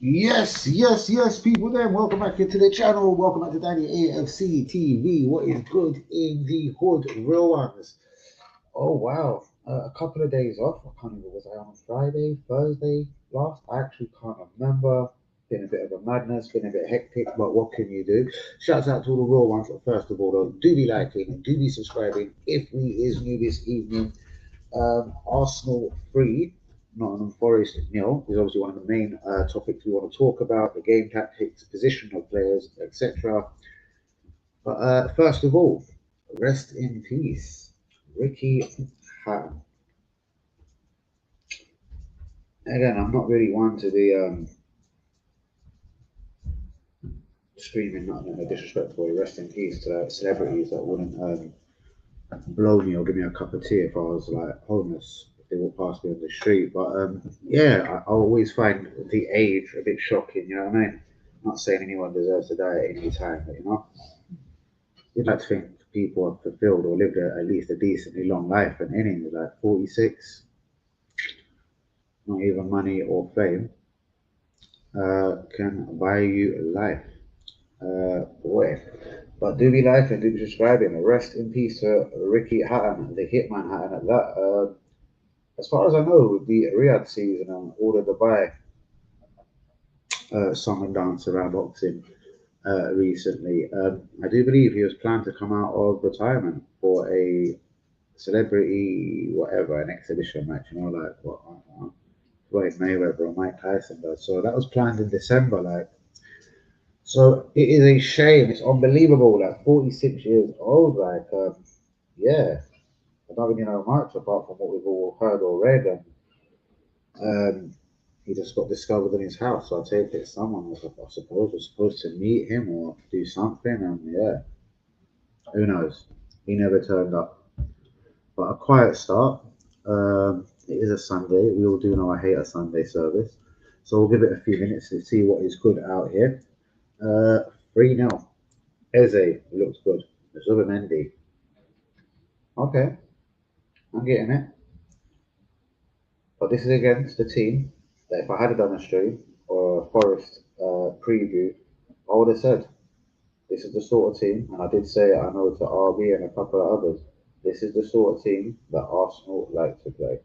Yes, people there. Welcome back into the channel. Welcome back to Danny AFC TV. What is good in the hood? Real ones. Oh, wow. A couple of days off. I can't remember, was I on Friday, Thursday last? I actually can't remember. Been a bit of a madness, been a bit hectic, but what can you do? Shouts out to all the real ones. First of all, though, do be liking, do be subscribing. If we is new this evening, Arsenal 3, Nottingham Forest nil is obviously one of the main topics we want to talk about, the game tactics, position of players, etc. But first of all, rest in peace, Ricky Hatton. Again, I'm not really one to be screaming nothing in a disrespectful way. Rest in peace to celebrities that wouldn't blow me or give me a cup of tea if I was like homeless, if they walk past me on the street. But yeah, I always find the age a bit shocking. You know what I mean? Not saying anyone deserves to die at any time, but you'd like to think people have fulfilled or lived at least a decently long life, and any like 46, not even money or fame can buy you life. Boy. But do be like and do be subscribing. Rest in peace to Ricky Hatton, the Hitman Hatton at that. As far as I know, the Riyadh season and all the Dubai song and dance around boxing recently, I do believe he was planned to come out of retirement for a celebrity, whatever, an exhibition match, like what, I don't know, Floyd Mayweather or Mike Tyson does. So that was planned in December, like. So it is a shame. It's unbelievable. Like 46 years old. Like, yeah, I don't really know much apart from what we've all heard or read. And he just got discovered in his house. So I take it someone was, I suppose, was supposed to meet him or do something. And yeah, who knows? He never turned up. But a quiet start. It is a Sunday. We all do know I hate a Sunday service. So we'll give it a few minutes to see what is good out here. 3 0. Eze looks good. Zubimendi. Okay, I'm getting it. But this is against the team that if I had done a stream or a Forest preview, I would have said this is the sort of team, and I did say it, I know to RB and a couple of others, this is the sort of team that Arsenal like to play.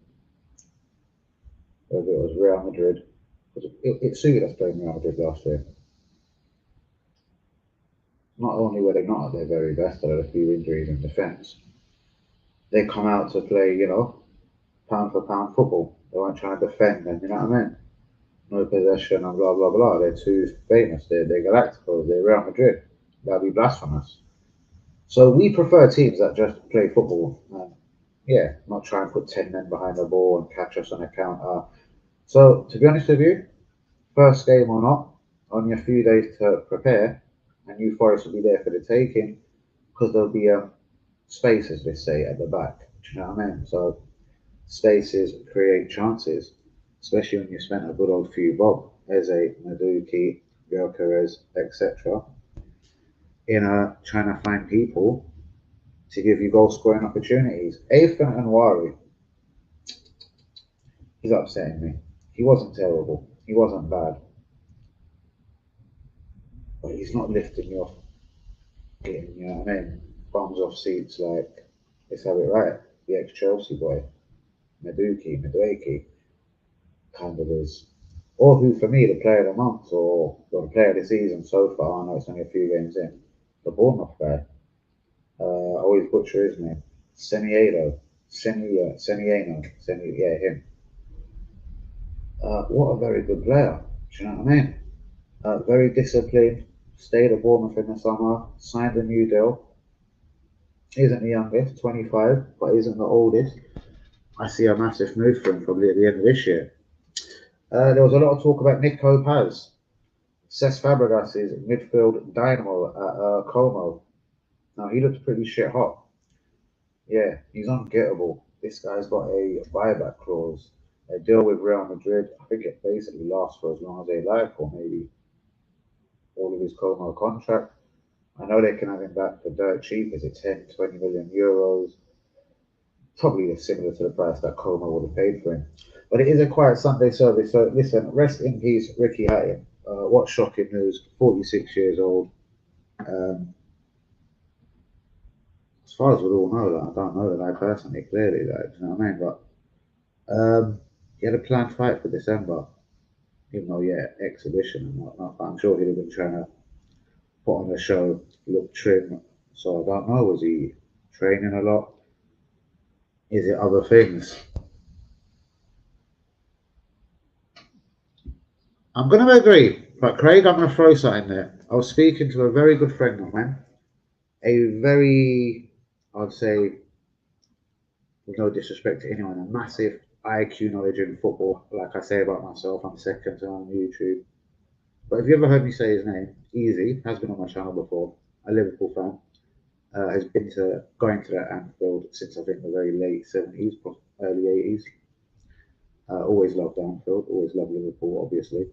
Whether it was Real Madrid, because it suited us playing Real Madrid last year. Not only were they not at their very best, they had a few injuries in defence, they come out to play, pound for pound football. They weren't trying to defend, and you know what I mean? No possession and blah blah blah. They're too famous. They're Galacticos. They're Real Madrid. That'd be blasphemous. So we prefer teams that just play football. And yeah, not try and put 10 men behind the ball and catch us on a counter. So to be honest with you, first game or not, only a few days to prepare, and New Forest will be there for the taking because there'll be spaces, let's say, at the back. Do you know what I mean? So spaces create chances, especially when you spent a good old few bob, Eze, Maduki, Gyökeres, etc., in trying to find people to give you goal scoring opportunities. Athan and Wari, he's upsetting me. He wasn't terrible. He wasn't bad. But he's not lifting you off, getting, you know what I mean? Bums off seats like, let's have it right. The ex Chelsea boy, Maduki, kind of is. Or who, for me, the player of the month or the player of the season so far, I know it's only a few games in, the Bournemouth guy. I always butcher his name. Yeah, him. What a very good player. Do you know what I mean? Very disciplined. Stayed at Bournemouth in the summer. Signed a new deal. Isn't the youngest, 25, but isn't the oldest. I see a massive move for him probably at the end of this year. There was a lot of talk about Nico Paz. Cesc Fabregas' midfield dynamo at Como. Now, he looks pretty shit hot. Yeah, he's ungettable. This guy's got a buyback clause. A deal with Real Madrid. I think it basically lasts for as long as they like, or maybe all of his Como contract. I know they can have him back for dirt cheap. Is it 10, 20 million euros? Probably similar to the price that Como would have paid for him. But it is a quiet Sunday service, so listen, rest in peace, Ricky Hatton. what shocking news! 46 years old. Um, as far as we all know, I don't know the guy personally, clearly, you know what I mean? But he had a planned fight for December, even though, yeah, exhibition and whatnot. But I'm sure he'd have been trying to put on a show, look trim. So I don't know, was he training a lot? Is it other things? I'm going to agree, but Craig, I'm going to throw something there. I was speaking to a very good friend of mine, a very, I'd say, with no disrespect to anyone, a massive IQ knowledge in football. Like I say about myself, I'm second to on YouTube. But if you ever heard me say his name, Easy, has been on my channel before, a Liverpool fan, has been to going to that Anfield since I think the very late 70s, early 80s. Always loved Anfield, always loved Liverpool, obviously.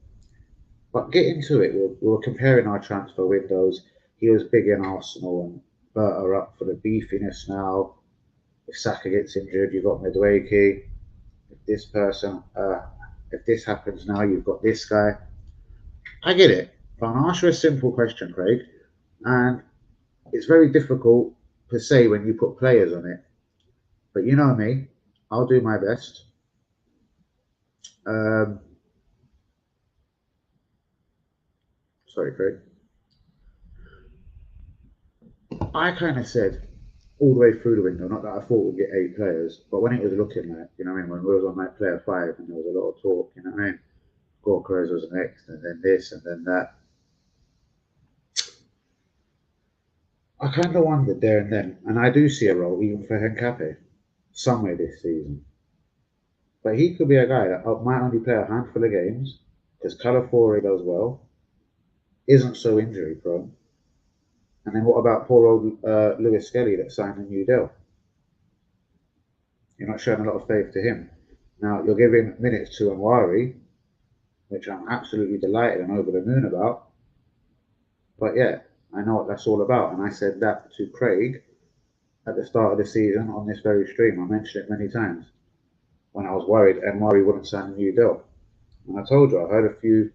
But getting to it, we were comparing our transfer windows. He was big in Arsenal and Berta up for the beefiness now. If Saka gets injured, you've got Madueke. If this person, if this happens now, you've got this guy. I get it. But I'll ask you a simple question, Craig. And it's very difficult per se when you put players on it. But you know me, I'll do my best. Um, sorry, Craig. I kind of said all the way through the window, not that I thought we'd get 8 players, but when it was looking like, you know what I mean, when we was on like player 5 and there was a lot of talk, you know what I mean, Gorkers was next and then this and then that. I kind of wondered there and then, and I do see a role even for Hencape somewhere this season. But he could be a guy that might only play a handful of games because Calafiore does well, isn't so injury prone. And then what about poor old Lewis Skelly that signed a new deal? You're not showing a lot of faith to him. Now, you're giving minutes to Anwari, which I'm absolutely delighted and over the moon about. But yeah, I know what that's all about. And I said that to Craig at the start of the season on this very stream. I mentioned it many times when I was worried Anwari wouldn't sign a new deal. And I told you, I heard a few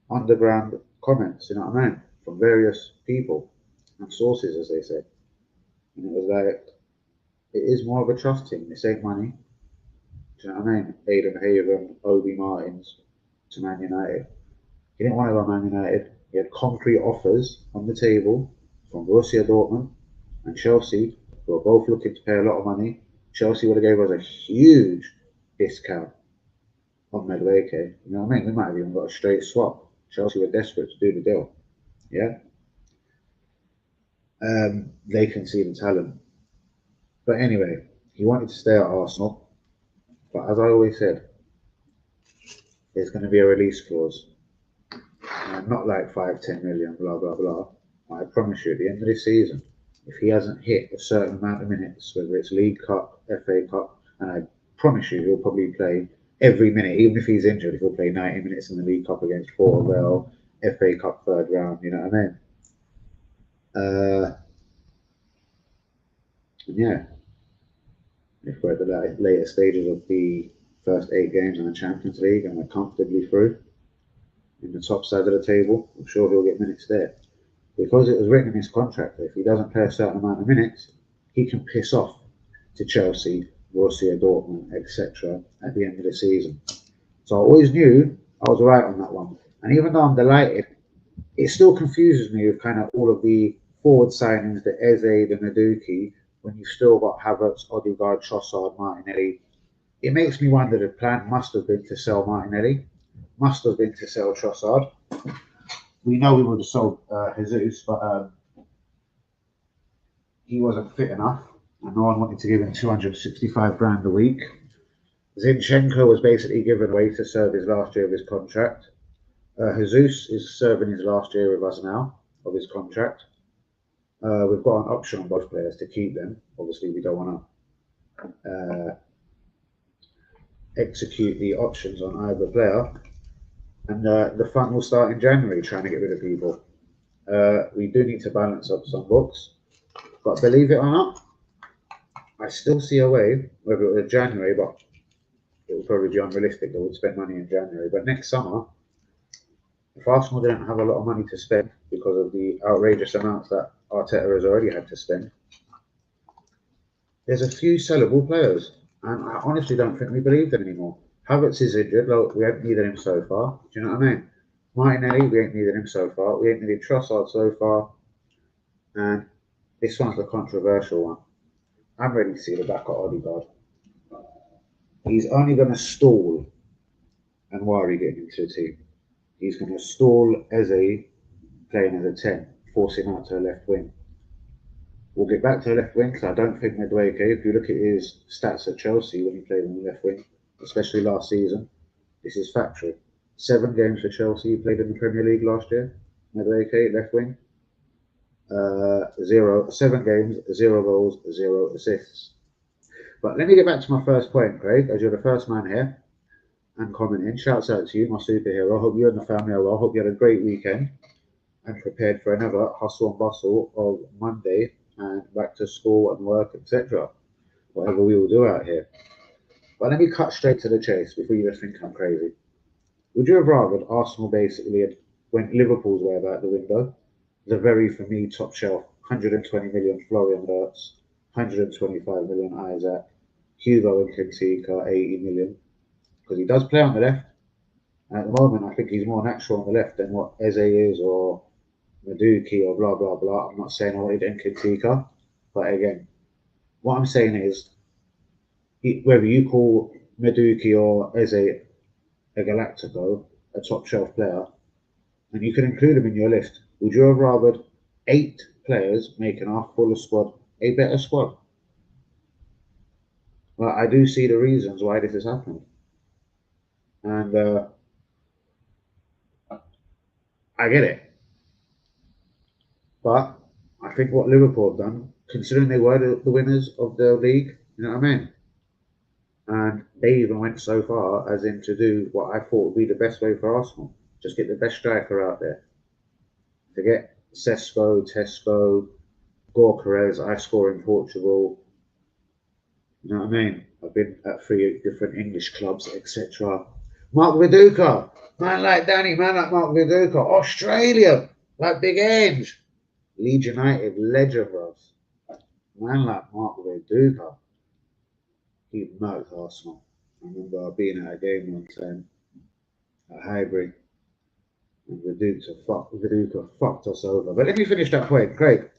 underground comments, you know what I mean, from various people and sources, as they say. And it was like, it is more of a trust thing. This ain't money. Do you know what I mean? Aidan Haven, Obi Martins to Man United. He didn't want to go Man United. He had concrete offers on the table from Borussia Dortmund and Chelsea, who were both looking to pay a lot of money. Chelsea would have gave us a huge discount on Madueke. You know what I mean? We might have even got a straight swap. Chelsea were desperate to do the deal. Yeah. They can see the talent. But anyway, he wanted to stay at Arsenal. But as I always said, there's going to be a release clause. Not like 5, 10 million, blah, blah, blah. I promise you, at the end of this season, if he hasn't hit a certain amount of minutes, whether it's League Cup, FA Cup, and I promise you, he'll probably play every minute, even if he's injured, he'll play 90 minutes in the League Cup against Port Vale, FA Cup third round, you know what I mean? Yeah, if we're at the later stages of the first 8 games in the Champions League and we're comfortably through in the top side of the table, I'm sure he'll get minutes there. Because it was written in his contract that if he doesn't play a certain amount of minutes, he can piss off to Chelsea, Borussia Dortmund, etc. at the end of the season. So I always knew I was right on that one. And even though I'm delighted, it still confuses me with kind of all of the forward signings, the Eze, the Naduki, when you've still got Havertz, Odegaard, Trossard, Martinelli. It makes me wonder the plan must have been to sell Martinelli, must have been to sell Trossard. We know we would have sold Jesus, but he wasn't fit enough, and no one wanted to give him 265 grand a week. Zinchenko was basically given away to serve his last year of his contract. Jesus is serving his last year with us now of his contract. We've got an option on both players to keep them. Obviously, we don't want to execute the options on either player. And the fun will start in January, trying to get rid of people. We do need to balance up some books. But believe it or not, I still see a way, whether it was January, but it would probably be unrealistic that we'd spend money in January. But next summer, If Arsenal didn't have a lot of money to spend because of the outrageous amounts that Arteta has already had to spend, there's a few sellable players, and I honestly don't think we believe them anymore. Havertz is injured. Look, we haven't needed him so far. Do you know what I mean? Martinelli, we ain't needed him so far. We ain't needed Trossard so far. And this one's the controversial one. I'm ready to see the back of Odegaard. He's only going to stall and worry getting into the team. He's going to stall Eze playing as a 10, forcing out to the left wing. We'll get back to the left wing because I don't think Madueke, if you look at his stats at Chelsea when he played on the left wing, especially last season, this is factual. 7 games for Chelsea, he played in the Premier League last year. Madueke, left wing. 7 games, 0 goals, 0 assists. But let me get back to my first point, Craig, as you're the first man here and commenting. Shouts out to you, my superhero. I hope you and the family are well. I hope you had a great weekend and prepared for another hustle and bustle of Monday and back to school and work, etc. Whatever we will do out here. But let me cut straight to the chase before you just think I'm crazy. Would you have rather Arsenal basically went Liverpool's way about the window? The very, for me, top shelf, 120 million Florian Wirtz, 125 million Isaac, Hugo and Kentika, 80 million. Because he does play on the left. And at the moment, I think he's more natural on the left than what Eze is or Madueke or blah, blah, blah. I'm not saying I wanted Kentika. But again, what I'm saying is, whether you call Madueke or Eze a Galactico, a top shelf player, and you can include them in your list, would you have rather 8 players making our fuller squad a better squad? Well, I do see the reasons why this has happened. And I get it. But I think what Liverpool have done, considering they were the winners of the league, you know what I mean? And they even went so far as in to do what I thought would be the best way for Arsenal. Just get the best striker out there. Forget Sesko, Tesco, Gorkarez, I score in Portugal. You know what I mean? I've been at 3 different English clubs, etc. Mark Viduka, man like Danny, man like Mark Viduka. Australia, like Big Ange. Leeds United, legend for us. Man like Mark Viduka. He murked Arsenal. I remember being at a game one time at Highbury. And Viduka fucked us over. But let me finish that point. Craig,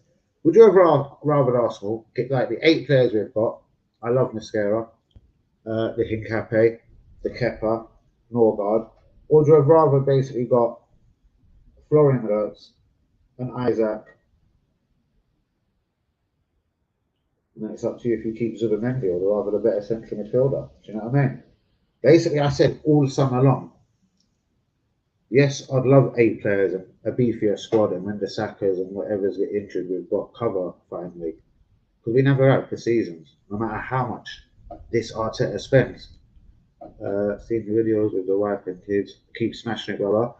would you have rather Arsenal get like the 8 players we've got? I love Mascara, the Hincape, the Kepa, Norgard. Or would you have rather basically got Florian Wirtz and Isaac? And then it's up to you if you keep Zubimendi or rather the better central midfielder. Do you know what I mean? Basically, I said all summer long, yes, I'd love 8 players and a beefier squad, and when the Sakas and whatever's get injured, we've got cover finally. Because we never have for seasons, no matter how much this Arteta spends. Seeing the videos with the wife and kids, keep smashing it, brother.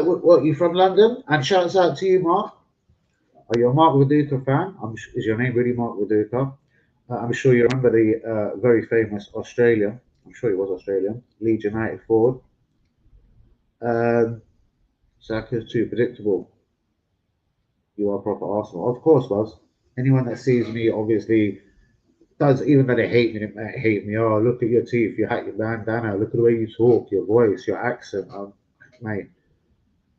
What, you from London? And shouts out to you, Mark. Are you a Mark Viduka fan? Is your name really Mark Viduka? I'm sure you remember the very famous Australian, I'm sure he was Australian, Leeds United forward. Saka's too predictable. You are proper Arsenal. Of course, Buzz. Anyone that sees me obviously does, even though they hate me, they might hate me. Oh, look at your teeth, your hat, your bandana, look at the way you talk, your voice, your accent. Mate,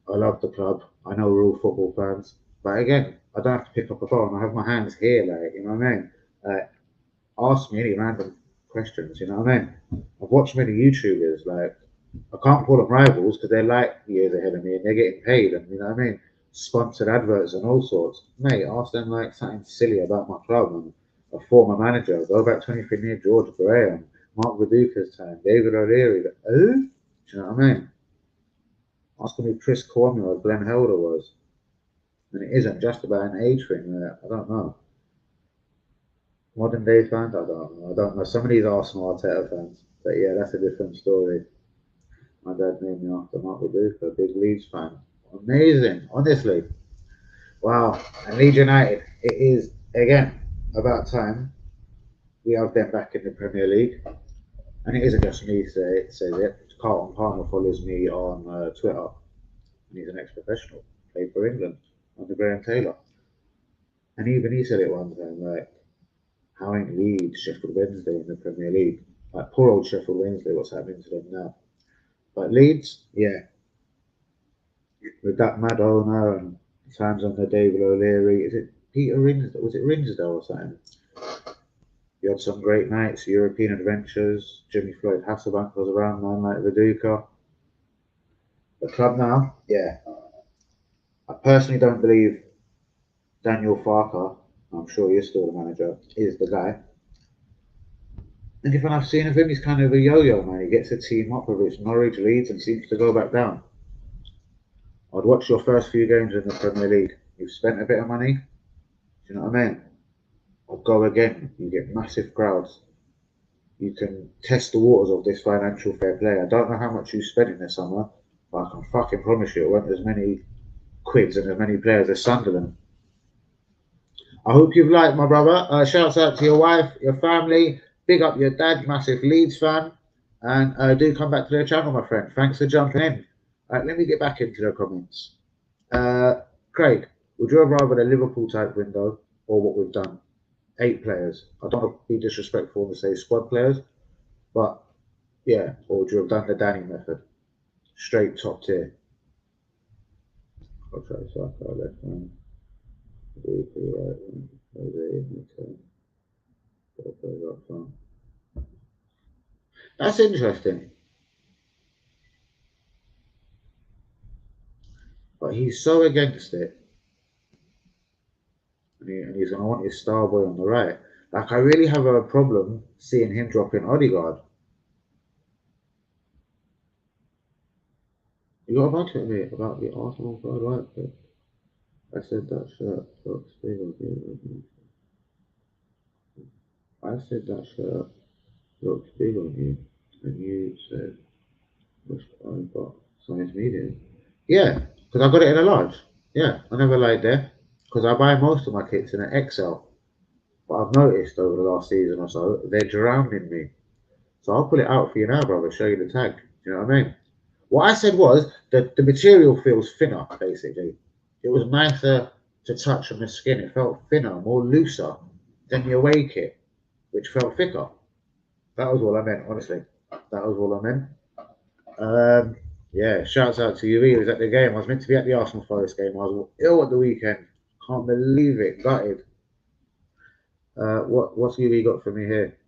I love the club. I know we're all football fans. But again, I don't have to pick up a phone. I have my hands here, like, you know what I mean? Ask me any random questions, you know what I mean? I've watched many YouTubers, like, I can't call them rivals because they're like years ahead of me and they're getting paid, and you know what I mean? Sponsored adverts and all sorts. Mate, ask them like something silly about my club and a former manager. Go back 23 years, George Graham, Mark Viduka's time, David O'Leary. Who? Do you know what I mean? Ask me who Chris Cormier or Glenn Helder was. And it isn't just about an age thing. I don't know. Modern day fans, I don't know. I don't know. Some of these Arsenal Arteta fans. But yeah, that's a different story. My dad named me after Mark Viduka, a big Leeds fan. Amazing, honestly. Wow. And Leeds United, it is, again, about time we have them back in the Premier League. And it isn't just me says it. Carlton Palmer follows me on Twitter. and he's an ex-professional, played for England under Graham Taylor. And even he said it one time, like, how ain't Leeds, Sheffield Wednesday in the Premier League? Like, poor old Sheffield Wednesday, what's happening to them now? But Leeds, yeah, with that mad owner and times under David O'Leary, is it Peter Rinsdale? Was it Rinsdale or something? You had some great nights, European adventures. Jimmy Floyd Hasselbank was around, man, like Viduka. The club now, yeah. I personally don't believe Daniel Farker, I'm sure you're still the manager, is the guy. And if I've seen of him, he's kind of a yo-yo, man. He gets a team up, whether it's Norwich, Leeds, and seems to go back down. I'd watch your first few games in the Premier League. You've spent a bit of money. Do you know what I mean? I'd go again. You get massive crowds. You can test the waters of this financial fair play. I don't know how much you spent in the summer, but I can fucking promise you it weren't as many quids and as many players as Sunderland. I hope you've liked, my brother. Shouts out to your wife, your family. Big up your dad, massive Leeds fan. And do come back to the channel, my friend. Thanks for jumping in. Let me get back into the comments. Craig, would you have rather the Liverpool type window or what we've done? 8 players. I don't want to be disrespectful and say squad players, but yeah, or would you have done the Danny method? Straight top tier. Okay, so I left one. That's interesting. But he's so against it. And he's going to want his star boy on the right. Like, I really have a problem seeing him dropping Odegaard. You got a bunch of me about the Arsenal guard, right? I said that shirt looks big on you. I said that shirt looks big on you. And you said, which I've got size medium. Yeah, because I got it in a large. Yeah, I never lied there. Because I buy most of my kits in an XL. But I've noticed over the last season or so, they're drowning me. So I'll pull it out for you now, brother, show you the tag. Do you know what I mean? What I said was that the material feels thinner, basically. It was nicer to touch on the skin. It felt thinner, more looser than the away kit, which felt thicker. That was all I meant, honestly. That was all I meant. Yeah, shouts out to you. He was at the game. I was meant to be at the Arsenal Forest game. I was ill at the weekend. Can't believe it. Gutted. What's UV got for me here?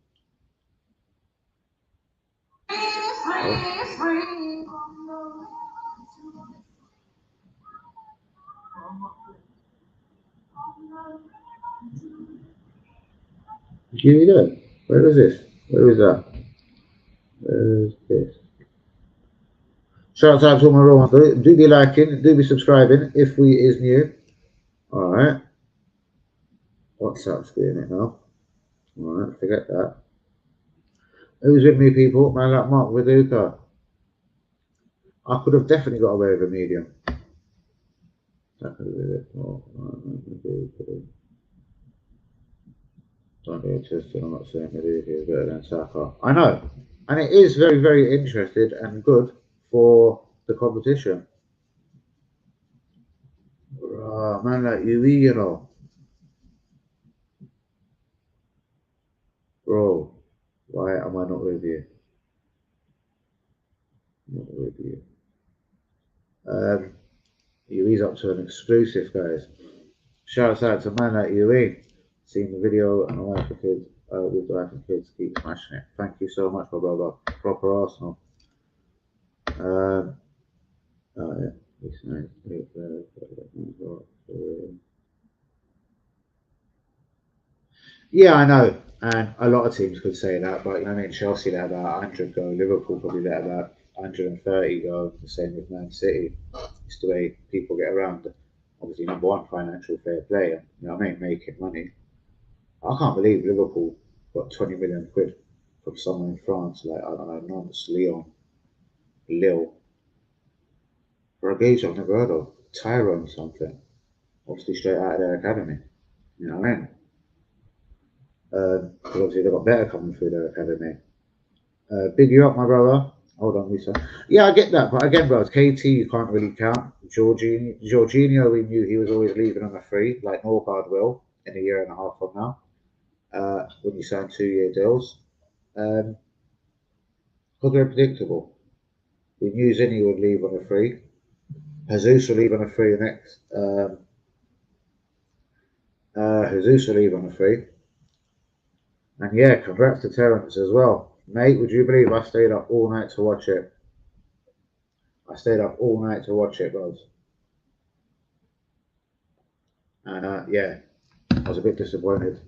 Give me that. Where is this? Where is that? Where is this? Shout out to all my real ones. Do be liking, do be subscribing if we is new. Alright. WhatsApp's doing it now. Alright, forget that. Who's with me, people? Man like Mark Viduka. I could have definitely got away with a medium. That could have been it. Oh, don't be interested. I'm not saying Viduka is better than Saka. I know. And it is very, very interested and good for the competition. Man like you know. Bro, why am I not with you? Not with you. He's up to an exclusive, guys. Shouts out to man like UE. Seen the video and the wife and kids, with the wife and kids, keep smashing it. Thank you so much, my brother. Proper Arsenal. Oh yeah. Yeah, I know. And a lot of teams could say that, but you know, I mean, Chelsea let about 100 go, Liverpool probably let about 130 go, the same with Man City. It's the way people get around. Obviously, number one, financial fair play, and, you know what I mean, making money. I can't believe Liverpool got 20 million quid from someone in France, like, I don't know, Nantes, Lyon, Lille, for a gauge I've never heard of, Tyrone something, obviously straight out of their academy. You know what I mean? Because obviously they've got better coming through their academy. Big you up, my brother. Hold on, Lisa. Yeah, I get that, but again, bro, KT you can't really count. Jorginho, we knew he was always leaving on a free, like Norgard will in a year and a half from now. When you sign 2-year deals, because they're predictable. We knew Zinni would leave on a free. Jesus will leave on a free next. Jesus will leave on a free. And yeah, congrats to Terence as well. Mate, would you believe I stayed up all night to watch it? I stayed up all night to watch it, bros. And yeah, I was a bit disappointed.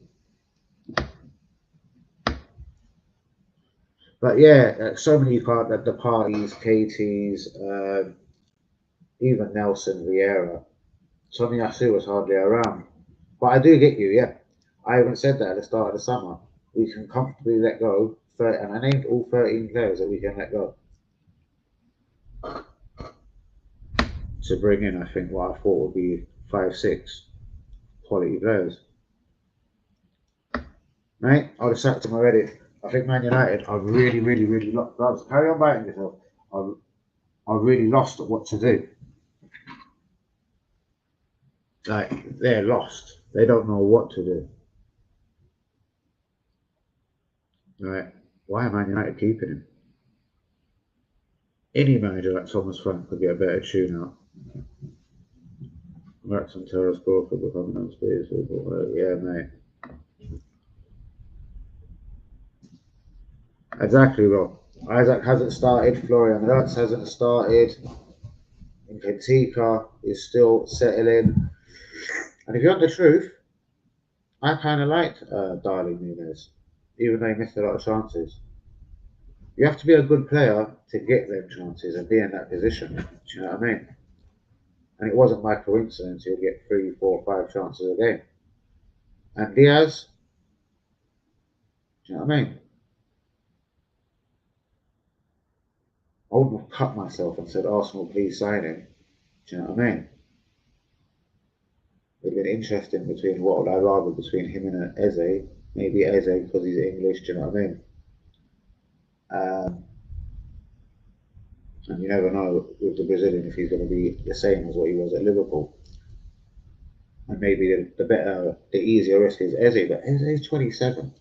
But yeah, so many the parties, KT's, even Nelson Vieira. Sonny Asu was hardly around. But I do get you, yeah. I haven't said that at the start of the summer. We can comfortably let go, and I named all 13 players that we can let go to bring in, I think, what I thought would be 5, 6 quality players. Mate, I'd have sacked him already. I think Man United, I've really lost. Carry on biting yourself. I've really lost at what to do. Like, they're lost. They don't know what to do. Right? Why am Man United keeping him? Any manager like Thomas Frank could get a better tune out. Congrats on Terrace score for becoming unspeakable. Yeah, mate. Exactly, Rob. Isaac hasn't started. Florian Wirtz hasn't started. Kentika is still settling. And if you want the truth, I kind of liked Darling Nunez, even though he missed a lot of chances. You have to be a good player to get them chances and be in that position. Do you know what I mean? And it wasn't by coincidence he'd get 3, 4, 5 chances a game. And Diaz, do you know what I mean? I wouldn't have cut myself and said, Arsenal, please sign him. Do you know what I mean? It'd been interesting between what would I rather between him and Eze. Maybe Eze because he's English, do you know what I mean? And you never know with the Brazilian if he's going to be the same as what he was at Liverpool. And maybe the easier risk is Eze, but Eze is 27.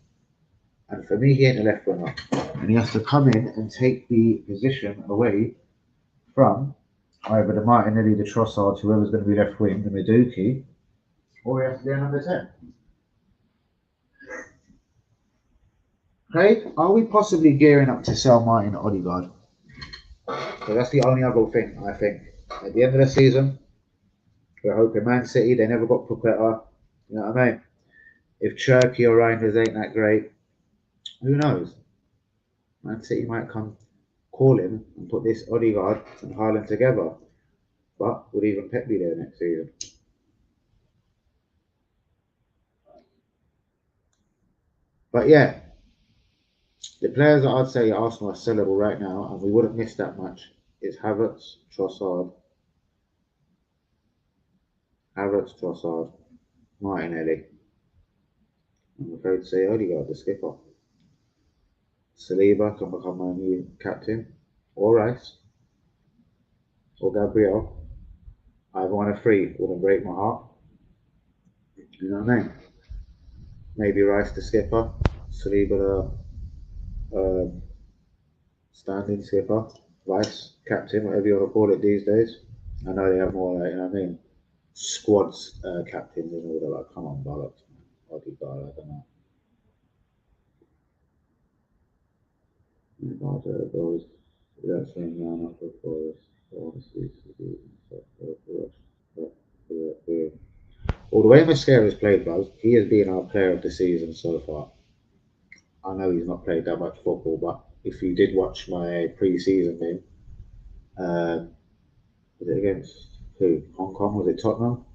And for me, he ain't a left winger. And he has to come in and take the position away from either the Martinelli, the Trossard, whoever's going to be left wing, the Meduki, or he has to be a number 10. Craig, are we possibly gearing up to sell Martin Odegaard? So that's the only other thing, I think. At the end of the season, we're hoping Man City, they never got Paqueta. You know what I mean? If Cherky or Reinders ain't that great, who knows? Man City might come call him and put this Odegaard and Haaland together. But would even Pep be there next season? But yeah, the players that I'd say Arsenal are sellable right now, and we wouldn't miss that much, is Trossard, Martinelli. I'm afraid to say Odegaard, the skipper. Saliba can become my new captain, or Rice, or Gabriel. I've won a free, wouldn't break my heart. You know what I mean? Maybe Rice the skipper, Saliba the standing skipper, vice captain, whatever you want to call it these days. I know they have more, like, you know what I mean? Squads captains and all that. Like, come on, bollocks, man. Odegaard, I don't know. Those that's saying now not before honestly well, the way Mascara's played, bro, he has been our player of the season so far. I know he's not played that much football, but if you did watch my pre-season game, was it against who? Hong Kong? Was it Tottenham?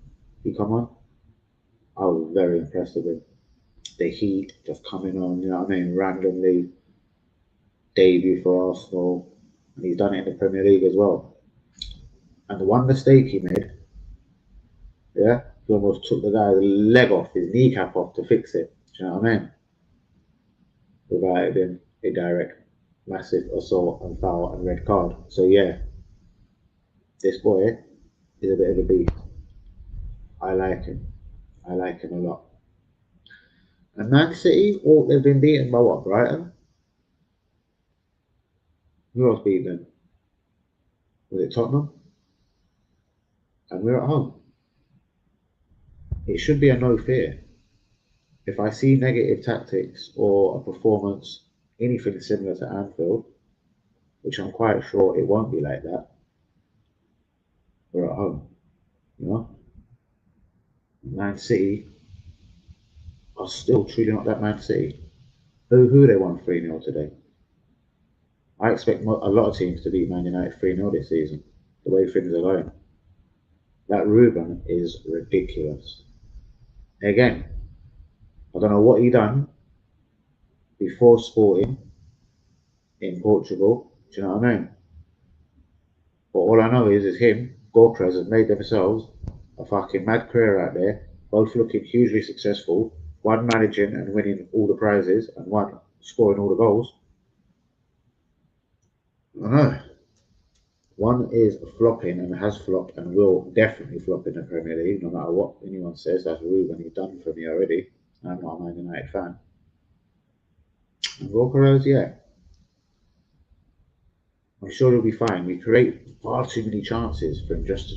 He come on. I was very impressed with him. The heat just coming on, you know what I mean? Randomly debut for Arsenal, and he's done it in the Premier League as well. And the one mistake he made, yeah, he almost took the guy's leg off, his kneecap off to fix it. Do you know what I mean? Without it being indirect. massive assault and foul and red card. So yeah, this boy is a bit of a beast. I like him. I like him a lot. And Man City, oh, they've been beaten by what? Brighton? Who else beat them? Was it Tottenham? And we're at home. It should be a no fear. If I see negative tactics or a performance, anything similar to Anfield, which I'm quite sure it won't be like that, we're at home. You know, Man City are still truly not that Man City. Who they won 3-0 today? I expect a lot of teams to beat Man United 3-0 this season, the way things are going. That Ruben is ridiculous. Again, I don't know what he done before Sporting in Portugal. Do you know what I mean? But all I know is him, Gorkras, have made themselves a fucking mad career out there, both looking hugely successful, one managing and winning all the prizes, and one scoring all the goals. I know. One is flopping and has flopped and will definitely flop in the Premier League, no matter what anyone says. That's Ruben, he's done for me already. I'm not a Man United fan. And Gorkras, yeah, I'm sure he'll be fine. We create far too many chances for him just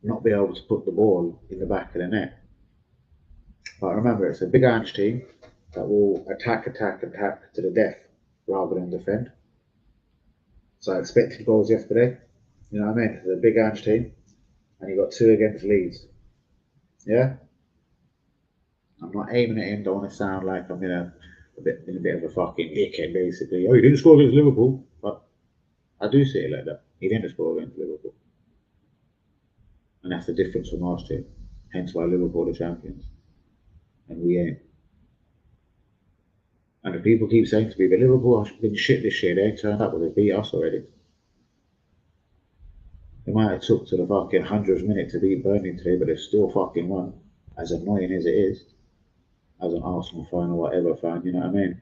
not be able to put the ball in the back of the net. But remember, it's a big Ange team that will attack to the death rather than defend. So I expected goals yesterday. You know what I mean? It's a big Ange team, and he got two against Leeds. Yeah, I'm not aiming at him. Don't want to sound like I'm in a bit of a fucking dickhead, basically. Oh, he didn't score against Liverpool, but I do see it like that. He didn't score against Liverpool, and that's the difference from last year. Hence why Liverpool are champions, and we ain't. And if people keep saying to me, that Liverpool have been shit this year, they ain't turned up, well, they beat us already. They might have took to the fucking 100th minute to beat Burnley today, but they've still fucking won. As annoying as it is, as an Arsenal fan or whatever fan, you know what I mean?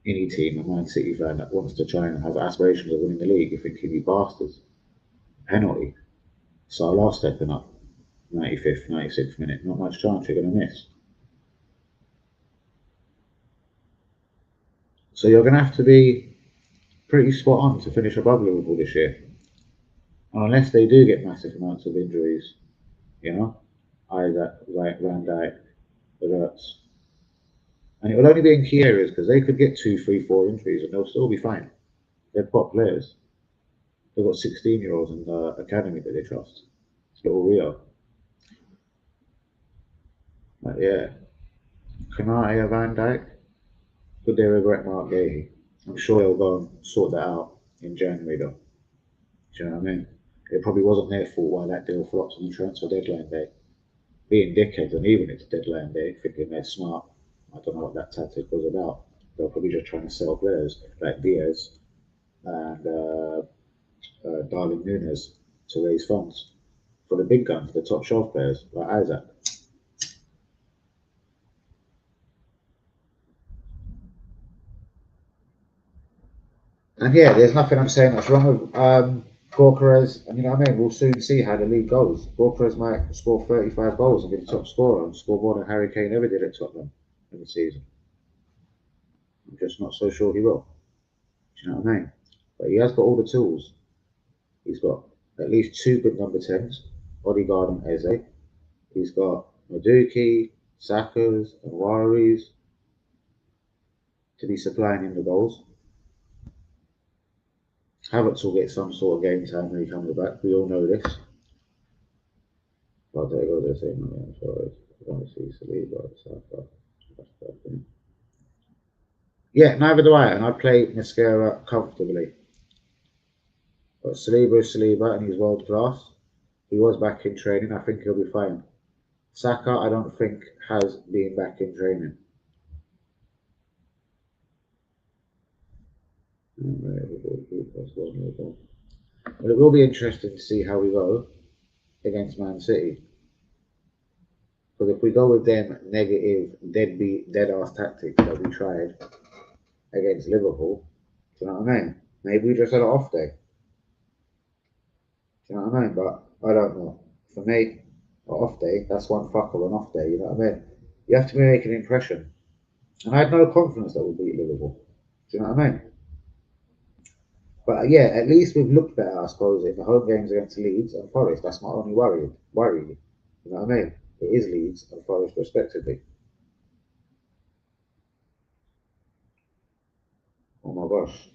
Any team, a Man City fan that wants to try and have aspirations of winning the league, you think you bastards. Penalty. Salah stepping up. 95th, 96th minute. Not much chance you're going to miss. So you're going to have to be pretty spot on to finish above Liverpool this year. Unless they do get massive amounts of injuries, you know? Isaac, like Van Dijk, Wirtz. And it will only be in key areas because they could get 2, 3, 4 injuries and they'll still be fine. They're top players. They've got 16-year-olds in the academy that they trust. It's little Rio. But yeah, Kanate, Van Dijk, could they regret Mark Gahey? I'm sure they'll go and sort that out in January though. Do you know what I mean? It probably wasn't their fault why that deal flopped on the transfer deadline day. Being dickheads, and even it's deadline day, thinking they're smart. I don't know what that tactic was about. They're probably just trying to sell players like Diaz and Darwin Nunes to raise funds for the big guns, the top shelf players like Isaac. And yeah, there's nothing I'm saying that's wrong with Gorkras. And you know what I mean? We'll soon see how the league goes. Gorkras might score 35 goals and be the top scorer and score more than Harry Kane ever did at Tottenham in the season. I'm just not so sure he will. Do you know what I mean? But he has got all the tools. He's got at least two good number 10s, Odegaard and Eze. He's got Maduki, Saka's, and Waris to be supplying him the goals. Havertz will get some sort of game time when he comes back. We all know this. But they go the same way as well. I want to see Saliba, Saka. Yeah, neither do I, and I play Mascara comfortably. But Saliba is Saliba, and he's world class. He was back in training. I think he'll be fine. Saka, I don't think has been back in training. But it will be interesting to see how we go against Man City. Because if we go with them negative, dead ass tactics that we tried, against Liverpool. Do you know what I mean? Maybe we just had an off day. Do you know what I mean? But I don't know. For me, an off day, that's one fuck of an off day. You know what I mean? You have to make an impression. And I had no confidence that we'd beat Liverpool. Do you know what I mean? But yeah, at least we've looked better, I suppose, in the home games against Leeds and Forest. That's my only worry. You know what I mean? It is Leeds and Forest respectively. Oh my gosh.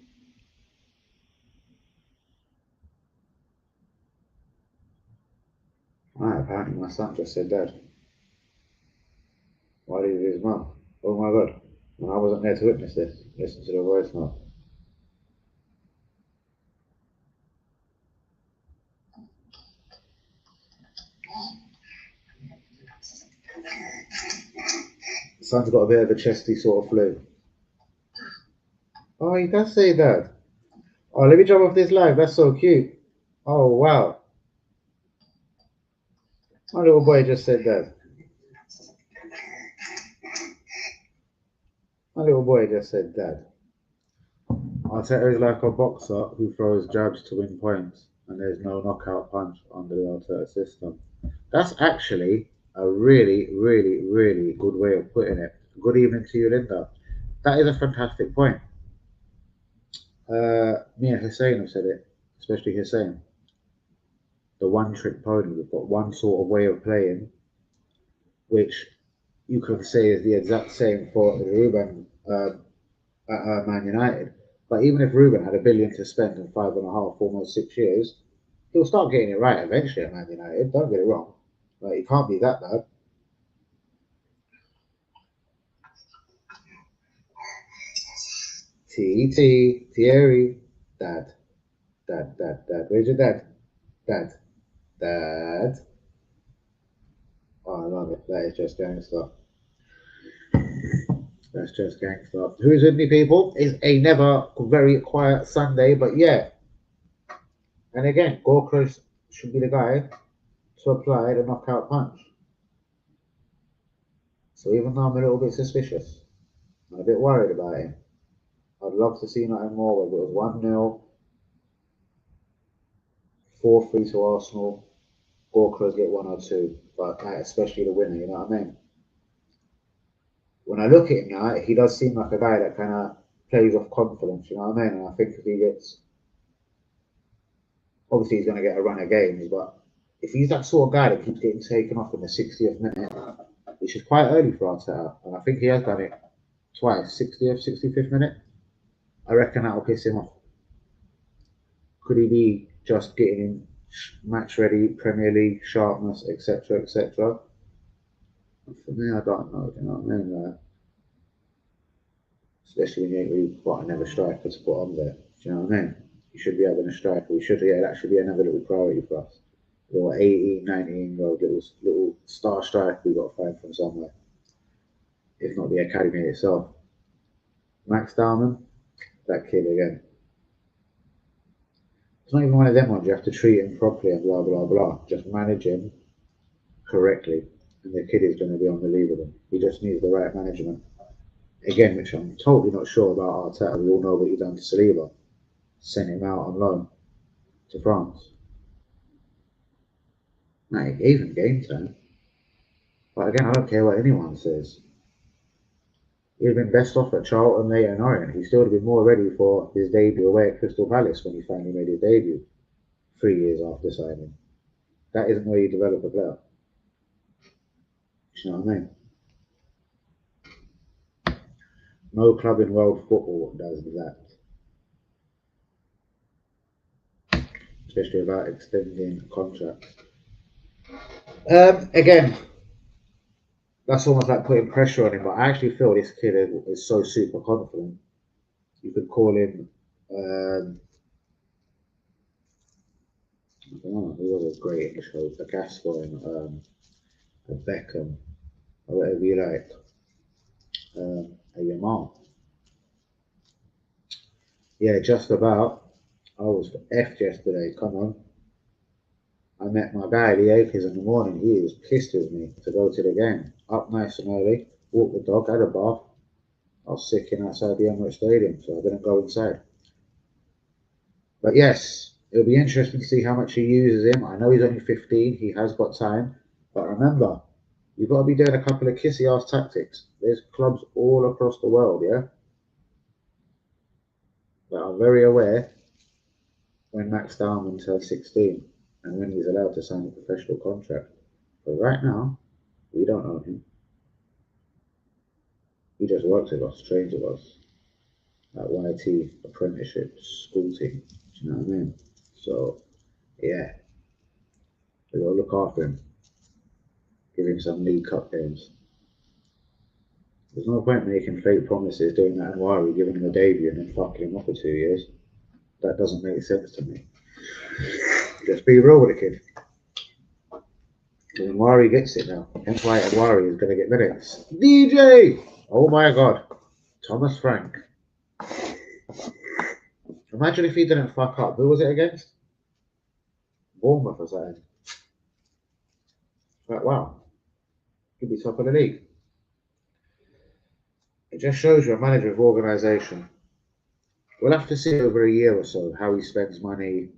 Apparently my son just said that. Why did his mum? Oh my god. And I wasn't there to witness this. Listen to the voice note. Son's got a bit of a chesty sort of flu. Oh, he does say that. Oh, let me jump off this live. That's so cute. Oh, wow. My little boy just said that. My little boy just said that. Arteta is like a boxer who throws jabs to win points, and there's no knockout punch under the Arteta system. That's actually a really, really, really good way of putting it. Good evening to you, Linda. That is a fantastic point. Me and Hussein have said it, especially Hussein. The one trick pony. We've got one sort of way of playing, which you could say is the exact same for Ruben at Man United. But even if Ruben had a billion to spend in 5.5, almost 6 years, he'll start getting it right eventually at Man United. Don't get it wrong. Like, it can't be that bad. Thierry, Dad, Dad. Where's your dad? Dad, Dad. Oh, I love it. That is just gangster. That's just gangster. Who's with me, people? It's a never very quiet Sunday, but yeah. And again, Gorka should be the guy to apply the knockout punch. So even though I'm a little bit suspicious, I'm a bit worried about him. I'd love to see nothing more, whether it was 1-0, 4-3 to Arsenal, Gorka's get one or two, but especially the winner, you know what I mean? When I look at him now, he does seem like a guy that kind of plays off confidence, you know what I mean? And I think if he gets, obviously he's going to get a run of games, but if he's that sort of guy that keeps getting taken off in the 60th minute, which is quite early for Arteta, and I think he has done it twice, 60th, 65th minute, I reckon that'll piss him off. Could he be just getting in match ready, Premier League sharpness, etc., etc.? For me, I don't know. You know what I mean? Especially when you ain't really got another striker to put on there. Do you know what I mean? You should be having a striker. We should, yeah, that should be another little priority for us. Little 18, 19-year-old little star striker we got to find from somewhere, if not the academy itself. Max Darman, that kid again. It's not even one of them ones. You have to treat him properly and blah blah blah. Just manage him correctly, and the kid is going to be unbelievable. He just needs the right management. Again, which I'm totally not sure about Arteta. We all know what he done to Saliba. Sent him out on loan to France. Now, he gave him game time. But again, I don't care what anyone says. He'd have been best off at Charlton, Leigh and Orient. He still would have been more ready for his debut away at Crystal Palace when he finally made his debut 3 years after signing. That isn't where you develop a player. You know what I mean? No club in world football does that. Especially about extending contracts. Again, that's almost like putting pressure on him, but I actually feel this kid is so super confident. You could call him, I don't know, who was a great English host, a Gascoigne, a Beckham, or whatever you like, a Yamal. Yeah, just about. I was F yesterday, come on. I met my guy, the Acres, in the morning. He was pissed with me to go to the game. Up nice and early, walked the dog, had a bath, I was sick in outside the Emirates Stadium, so I didn't go inside. But yes, it'll be interesting to see how much he uses him. I know he's only 15, he has got time. But remember, you've got to be doing a couple of kissy ass tactics. There's clubs all across the world, yeah, that are very aware when Max Darman turns 16 and when he's allowed to sign a professional contract. But right now, we don't own him. He just works with us, trains with us at YT apprenticeship school team. Do you know what I mean? So yeah, we gotta look after him, give him some League Cup games. There's no point making fake promises doing that and Wari giving him a debut and then fucking him off for 2 years. That doesn't make sense to me. Just be real with the kid. And Wari gets it now. Hence why Wari is going to get minutes. DJ! Oh my god. Thomas Frank. Imagine if he didn't fuck up. Who was it against? Bournemouth or something. Like, wow. He'd be top of the league. It just shows you a manager of organisation. We'll have to see over a year or so how he spends money,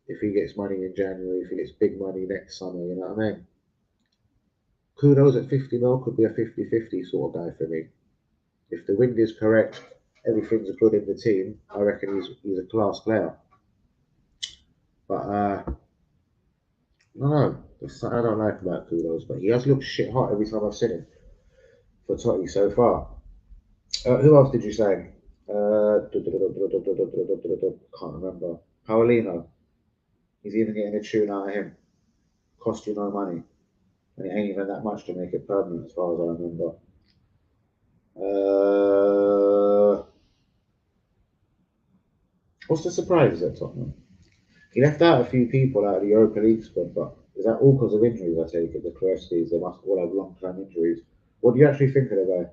if he gets money in January, if he gets big money next summer, you know what I mean? Kudos at 50 mil could be a 50-50 sort of guy for me. If the wind is correct, everything's good in the team, I reckon he's a class player. But no, there's something I don't like about Kudos, but he has looked shit hot every time I've seen him for Totty so far. Who else did you say? Can't remember. Paolino. He's even getting a tune out of him. Cost you no money. And it ain't even that much to make it permanent as far as I remember. What's the surprises at Tottenham? He left out a few people out of the Europa League squad, but is that all because of injuries? I take it the Kreskis, they must all have long-term injuries. What do you actually think of the guy?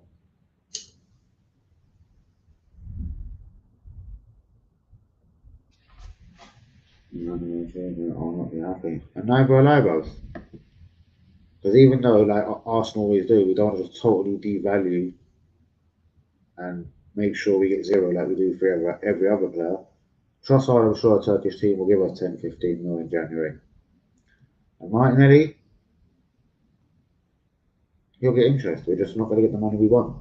I'll not be happy. And neither will I, both. Because even though, like Arsenal always do, we don't just totally devalue and make sure we get zero like we do for every other player. Trossard, I'm sure a Turkish team will give us 10, 15 mil in January. And Martinelli, he'll get interest. We're just not going to get the money we want.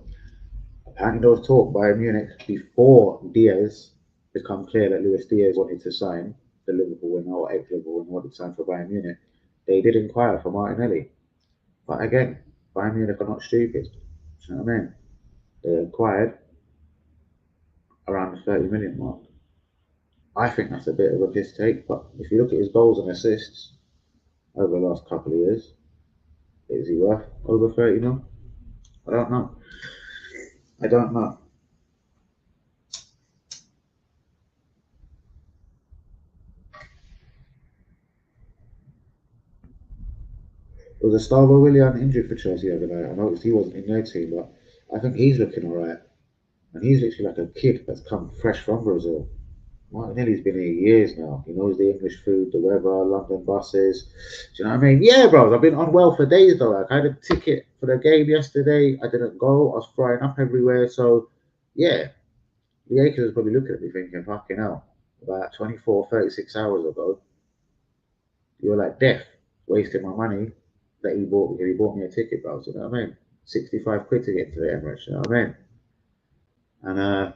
Apparently, there was talk by Munich before Diaz become clear that Luis Diaz wanted to sign, the Liverpool winner or ex-Liverpool winner wanted to sign for Bayern Munich. They did inquire for Martinelli. But again, Bayern Munich are not stupid. Do you know what I mean? They inquired around the 30 million mark. I think that's a bit of a piss take, but if you look at his goals and assists over the last couple of years, is he worth over 30 mil? I don't know. I don't know. Was Gustavo Willian injured for Chelsea the other night? I noticed he wasn't in their team, but I think he's looking alright. And he's literally like a kid that's come fresh from Brazil. Martinelli's been here years now. He knows the English food, the weather, London buses. Do you know what I mean? Yeah, bro. I've been unwell for days though. Like I had a ticket for the game yesterday. I didn't go. I was frying up everywhere. So, yeah, the Akers is probably looking at me thinking, fucking hell, about 24, 36 hours ago, you were like deaf, wasting my money that he bought because he bought me a ticket, bro. You know what I mean? 65 quid to get to the Emirates. You know what I mean? And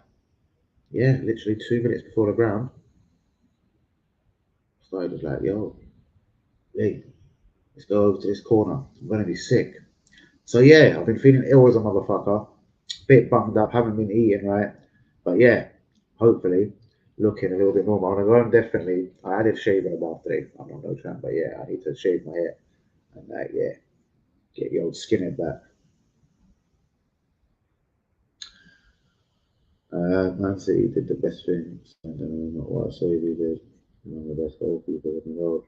yeah, literally 2 minutes before the ground, started like, yo, Lee, let's go over to this corner. I'm gonna be sick. So yeah, I've been feeling ill as a motherfucker. Bit bummed up, haven't been eating right. But yeah, hopefully looking a little bit normal. I'm gonna go and definitely I did shave in a bath today. I'm not no tramp, but yeah, I need to shave my hair and yeah, get the old skinhead back. Man City did the best things. I don't know what I say we did. One of the best goalkeepers in the world.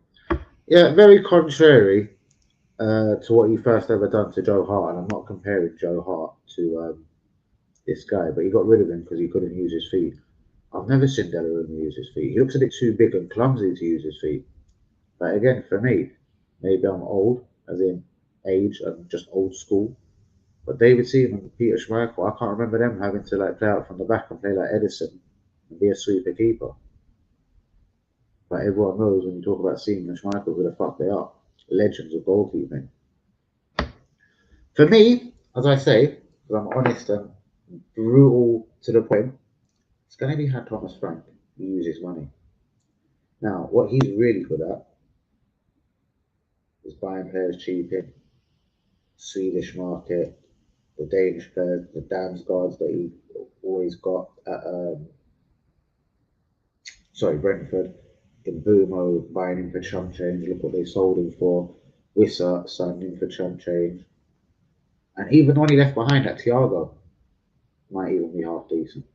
Yeah, very contrary to what he first ever done to Joe Hart, and I'm not comparing Joe Hart to this guy, but he got rid of him because he couldn't use his feet. I've never seen Delaroon use his feet. He looks a bit too big and clumsy to use his feet. But again, for me, maybe I'm old, as in age and just old school. But David Seaman and Peter Schmeichel, I can't remember them having to like play out from the back and play like Edison and be a sweeper keeper. But everyone knows when you talk about Seaman and Schmeichel who the fuck they are. Legends of goalkeeping. For me, as I say, because I'm honest and brutal to the point, it's going to be how Thomas Frank uses money. Now, what he's really good at is buying players cheap in Swedish market, the Danish players, the Damsgaards that he always got at Brentford, in Bumo buying him for chump change. Look what they sold him for. Wissa signed him for chump change. And even the one he left behind at Thiago might even be half decent.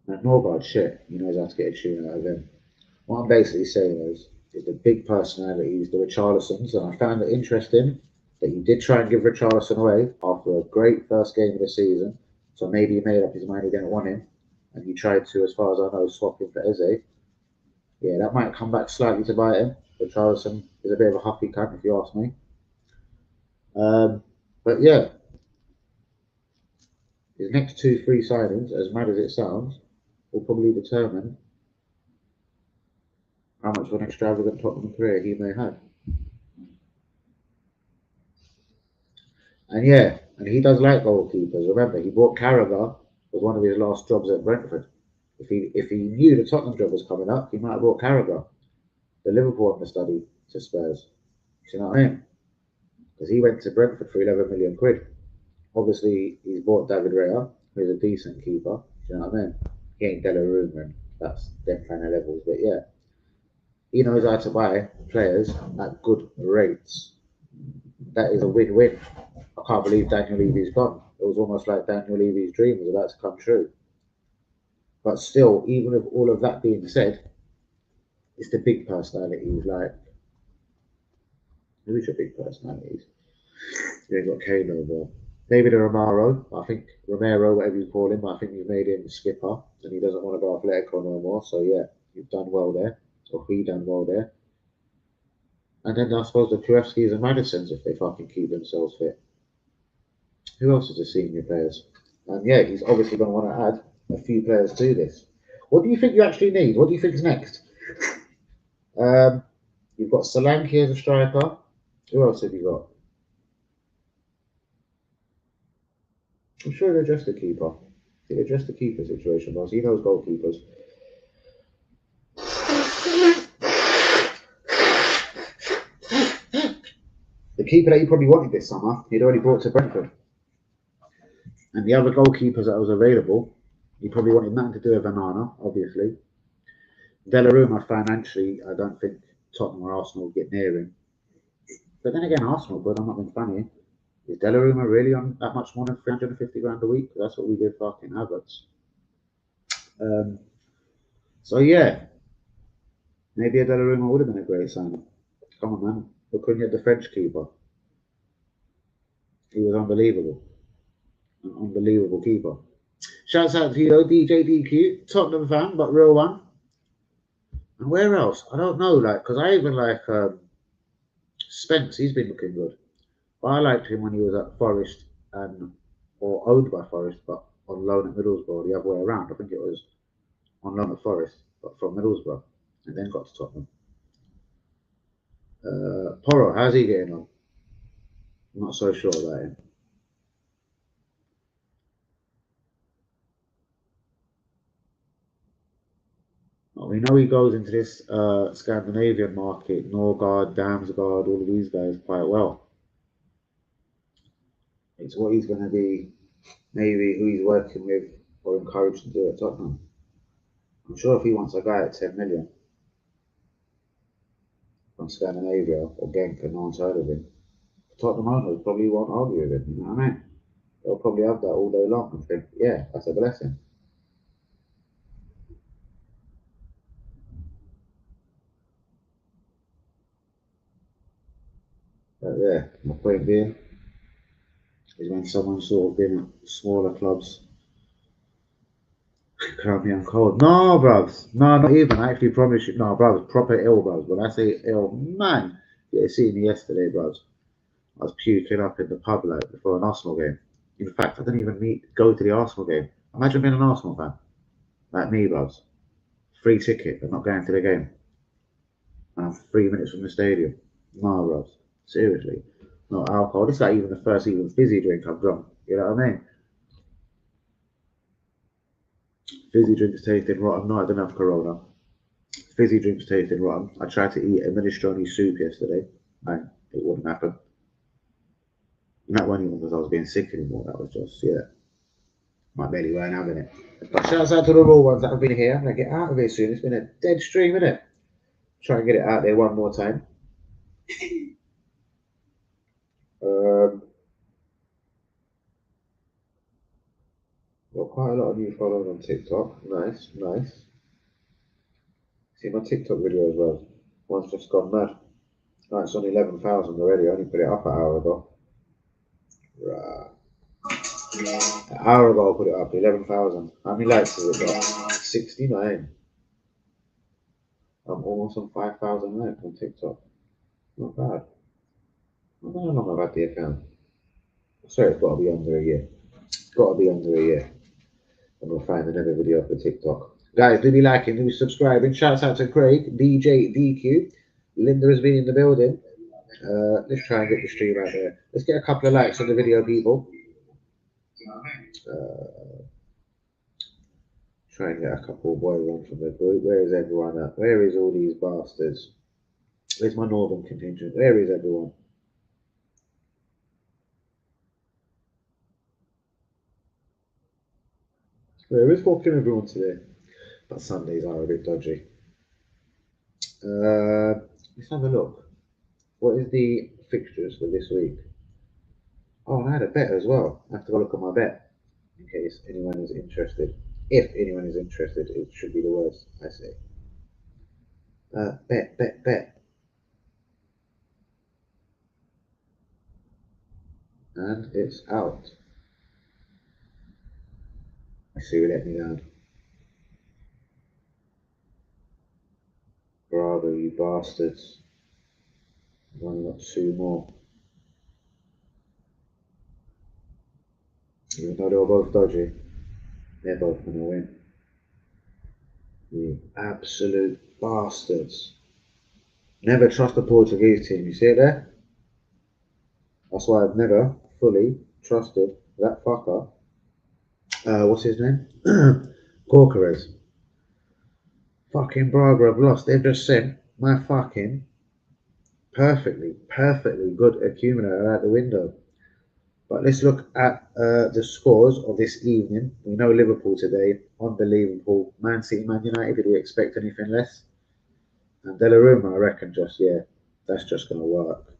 And Norgard, shit, he knows how to get a tune out of him. What I'm basically saying is the big personalities, the Richarlisons, and I found it interesting that he did try and give Richarlison away after a great first game of the season. So maybe he made up his mind he didn't want him, and he tried to, as far as I know, swap him for Eze. Yeah, that might come back slightly to bite him. Richarlison is a bit of a huffy cunt, if you ask me. But yeah, his next two free signings, as mad as it sounds, will probably determine how much of an extravagant Tottenham career he may have. And yeah, and he does like goalkeepers. Remember, he bought Carragher was one of his last jobs at Brentford. If he knew the Tottenham job was coming up, he might have bought Carragher, the Liverpool understudy, to Spurs. Do you know what I mean? Because he went to Brentford for 11 million quid. Obviously, he's bought David Raya, who's a decent keeper. Do you know what I mean? He ain't Donnarumma, and that's them kind of levels. But yeah, he knows how to buy players at good rates. That is a win-win. I can't believe Daniel Levy's gone. It was almost like Daniel Levy's dream was about to come true. But still, even with all of that being said, it's the big personalities. Like, who's your big personalities? You ain't got Kane over. David Romero, I think Romero, whatever you call him, I think you've made him skipper, and he doesn't want to go Atletico no more. So yeah, you've done well there, or he done well there. And then I suppose the Krewskis and Madisons, if they fucking keep themselves fit. Who else is the senior players? And yeah, he's obviously going to want to add a few players to this. What do you think you actually need? What do you think is next? You've got Solanke as a striker. Who else have you got? I'm sure they addressed the keeper. They addressed the keeper situation, because he knows goalkeepers. The keeper that he probably wanted this summer, he'd already brought to Brentford. And the other goalkeepers that was available, he probably wanted nothing to do with Onana, obviously. Donnarumma, financially, I don't think Tottenham or Arsenal will get near him. But then again, Arsenal, but I'm not being funny. Is Donnarumma really on that much more than 350 grand a week? That's what we give fucking Havertz. So yeah, maybe a Donnarumma would have been a great signing. Come on, man. But couldn't get the French keeper. He was unbelievable. An unbelievable keeper. Shouts out to you though, DJ DQ, Tottenham fan, but real one. And where else? I don't know, like, because I even like Spence, he's been looking good. But I liked him when he was at Forest or owned by Forest, but on loan at Middlesbrough, the other way around. I think it was on loan at Forest, but from Middlesbrough, and then got to Tottenham. Porro, how's he getting on? I'm not so sure about him. Well, we know he goes into this Scandinavian market, Norgard, Damsgaard, all of these guys quite well. It's what he's going to be, maybe who he's working with or encouraged to do at Tottenham. I'm sure if he wants a guy at 10 million from Scandinavia or Genk and no one's heard of him, Tottenham owners probably won't argue with him, you know what I mean? They'll probably have that all day long and think, yeah, that's a blessing. But yeah, my point being is when someone's sort of been at smaller clubs, can't be on cold. No, bruv. No, not even. I actually promise you. No, bruv, proper ill, bruv. When I say ill, man, Yeah, see me yesterday, bro. I was puking up in the pub like before an Arsenal game. In fact, I didn't even go to the Arsenal game. Imagine being an Arsenal fan, like me, bros. Free ticket, but not going to the game. And I'm 3 minutes from the stadium. No, bros. Seriously. No alcohol. This is like even the first even fizzy drink I've drunk. You know what I mean? Fizzy drinks tasting rotten. No, I didn't have Corona. Fizzy drinks tasting rotten. I tried to eat a minestrone soup yesterday. And it wouldn't happen. And that wasn't even because I was getting sick anymore. That was just, yeah. My belly weren't having it. But shouts out to the raw ones that have been here. I'm going to get out of here soon. It's been a dead stream, innit? Try and get it out there one more time. Got quite a lot of new followers on TikTok. Nice, nice. See my TikTok video as well. One's just gone mad. Oh, it's on 11,000 already. I only put it up an hour ago. Right. An hour ago I put it up, 11,000. How many likes has it got? 69. I'm almost on 5,000 likes on TikTok. Not bad. I don't know how long I've had the account. I swear it's got to be under a year. It's got to be under a year. And we'll find another video for TikTok. Guys, do be liking, do be subscribing. Shouts out to Craig, DJ DQ. Linda has been in the building. Let's try and get the stream out there. Let's get a couple of likes on the video, people. Try and get a couple of boys on from the group. Where is everyone at? Where is all these bastards? Where's my northern contingent? Where is everyone? Where is fucking everyone today? But Sundays are a bit dodgy. Let's have a look. What is the fixtures for this week? Oh, and I had a bet as well. I have to go look at my bet in case anyone is interested. If anyone is interested, it should be the words I say. Bet. And it's out. I see who let me down. Bravo, you bastards. I've only got 2 more. Even though they were both dodgy, they're both going to win. You absolute bastards. Never trust the Portuguese team. You see it there? That's why I've never fully trusted that fucker. What's his name? Corcoran. Fucking Braga have lost. They've just sent my fucking perfectly good accumulator out the window. But let's look at the scores of this evening. We know Liverpool today, unbelievable. Man City, Man United, did we expect anything less? And Donnarumma, I reckon, that's just going to work.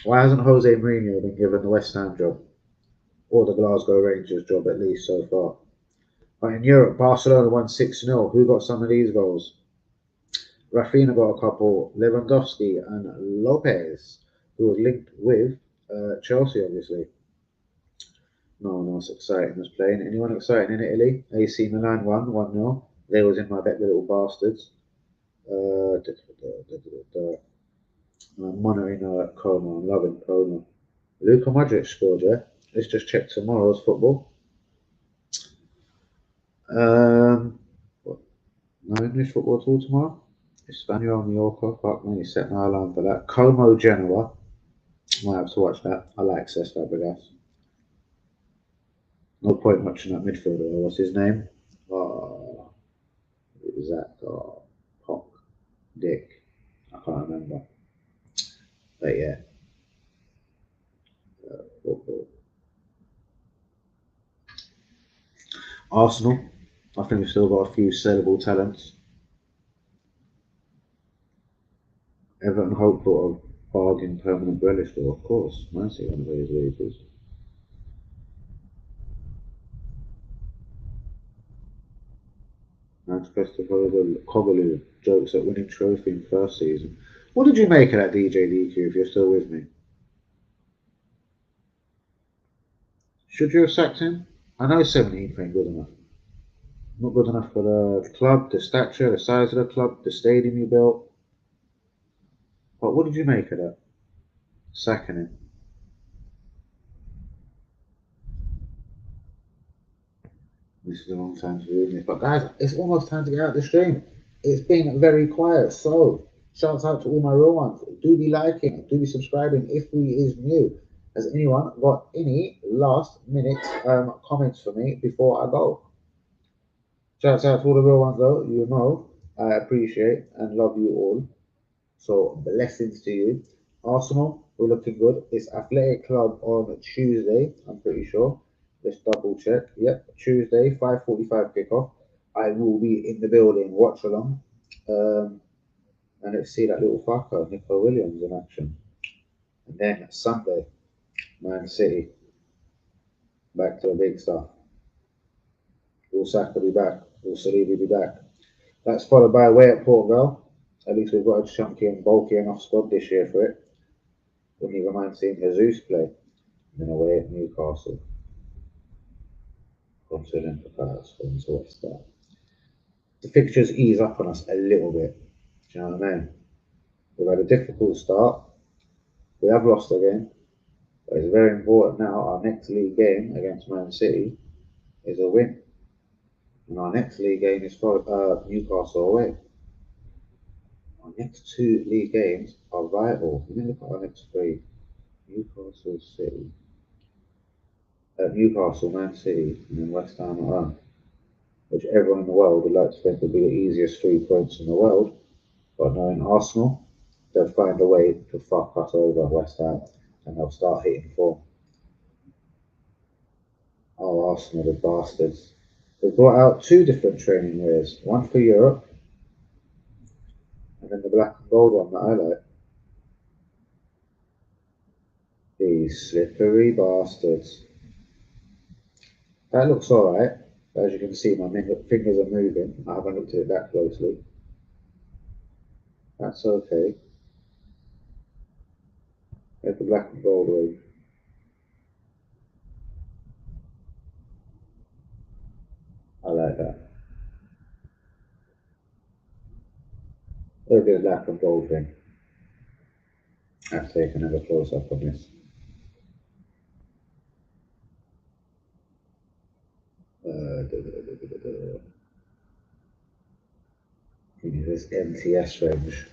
Why hasn't Jose Mourinho been given the West Ham job? Or the Glasgow Rangers job, at least so far? But in Europe, Barcelona won 6-0. Who got some of these goals? Rafinha got a couple. Lewandowski and Lopez, who was linked with Chelsea, obviously. No one else exciting was playing. Anyone exciting in Italy? AC Milan won 1-0. They was in my bet, the little bastards. I'm monitoring Como. I'm loving Como. Luka Modric scored, yeah? Let's just check tomorrow's football. What? No English football at all tomorrow? Espanyol Mallorca. Fuck me, set my alarm for that. Como Genoa. Might have to watch that. I like Cesc Fabregas. No point watching that midfielder. What's his name? Oh, what was that? Oh, Pock. Dick. I can't remember. But yeah. Football. Arsenal. I think we've still got a few sellable talents. Everton hopeful of bargain permanent relish, though, of course. Man City one of those wages. Max Vestergaard, Kovalu jokes at winning trophy in first season. What did you make of that DJ DQ if you're still with me? Should you have sacked him? I know 17th ain't good enough. Not good enough for the club, the stature, the size of the club, the stadium you built. But what did you make of that? Sacking him. This is a long time to be doing this. But guys, it's almost time to get out the stream. It's been very quiet. So shouts out to all my real ones. Do be liking, do be subscribing if we is new. Has anyone got any last minute comments for me before I go? Shouts out to all the real ones though. You know I appreciate and love you all. So blessings to you. Arsenal, we're looking good. It's Athletic Club on Tuesday, I'm pretty sure. Let's double check. Yep, Tuesday, 5:45 kickoff. I will be in the building, watch along. And let's see that little fucker, Nico Williams, in action. And then Sunday, Man City, back to the big stuff. Will Saka be back? Will Saliba be back? That's followed by away at Port Vale. At least we've got a chunky and bulky enough squad this year for it. Wouldn't even mind seeing Jesus play. And then away at Newcastle. Considering the players from West Ham. The fixtures ease up on us a little bit. Do you know what I mean? We've had a difficult start. We have lost a game. But it's very important now. Our next league game against Man City is a win. And our next league game is for Newcastle away. Our next two league games are vital. Let me look at our next three. Newcastle City. Newcastle, Man City, and then West Ham at home. Which everyone in the world would like to think would be the easiest 3 points in the world. But knowing Arsenal, they'll find a way to fuck us over West Ham and they'll start hitting form. Oh, Arsenal, the bastards. They've brought out 2 different training wears, one for Europe and then the black and gold one that I like. These slippery bastards. That looks alright. As you can see, my fingers are moving. I haven't looked at it that closely. That's okay. There's the black and gold ring. I like that. Look at the black and gold ring. I've taken another close up on this. This MTS range.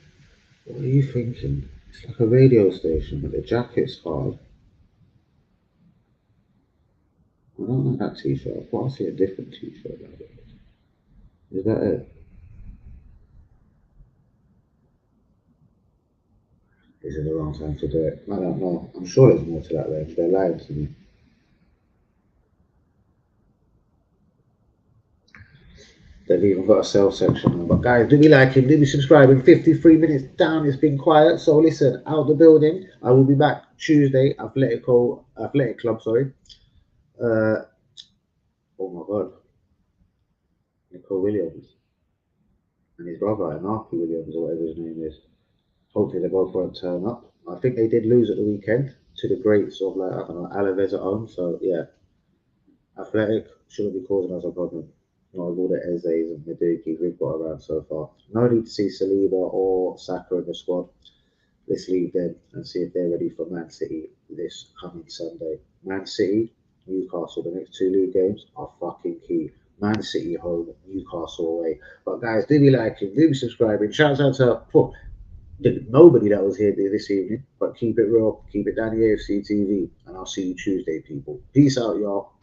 What are you thinking? It's like a radio station, but the jacket's hard. I don't like that t-shirt. I thought I see a different t-shirt like that. Is that it? Is it the wrong time to do it? I don't know. I'm sure there's more to that range. They're lying to me. They've even got a sales section now. But guys, do be liking, do be subscribing. 53 minutes down, it's been quiet. So listen, out the building. I will be back Tuesday, Athletic Club, sorry. Oh my God. Nico Williams and his brother, Anarchy Williams, or whatever his name is. Hopefully they both won't turn up. I think they did lose at the weekend to the greats of, like, I don't know, Alaves at home. So yeah, Athletic shouldn't be causing us a problem. Not with all the Ezes and Medukis we've got around so far. No need to see Saliba or Saka in the squad. Let's leave them and see if they're ready for Man City this coming Sunday. Man City, Newcastle, the next 2 league games are fucking key. Man City home, Newcastle away. But guys, do be liking, do be subscribing. Shout out to nobody that was here this evening. But keep it real, keep it down the AFC TV, and I'll see you Tuesday, people. Peace out, y'all.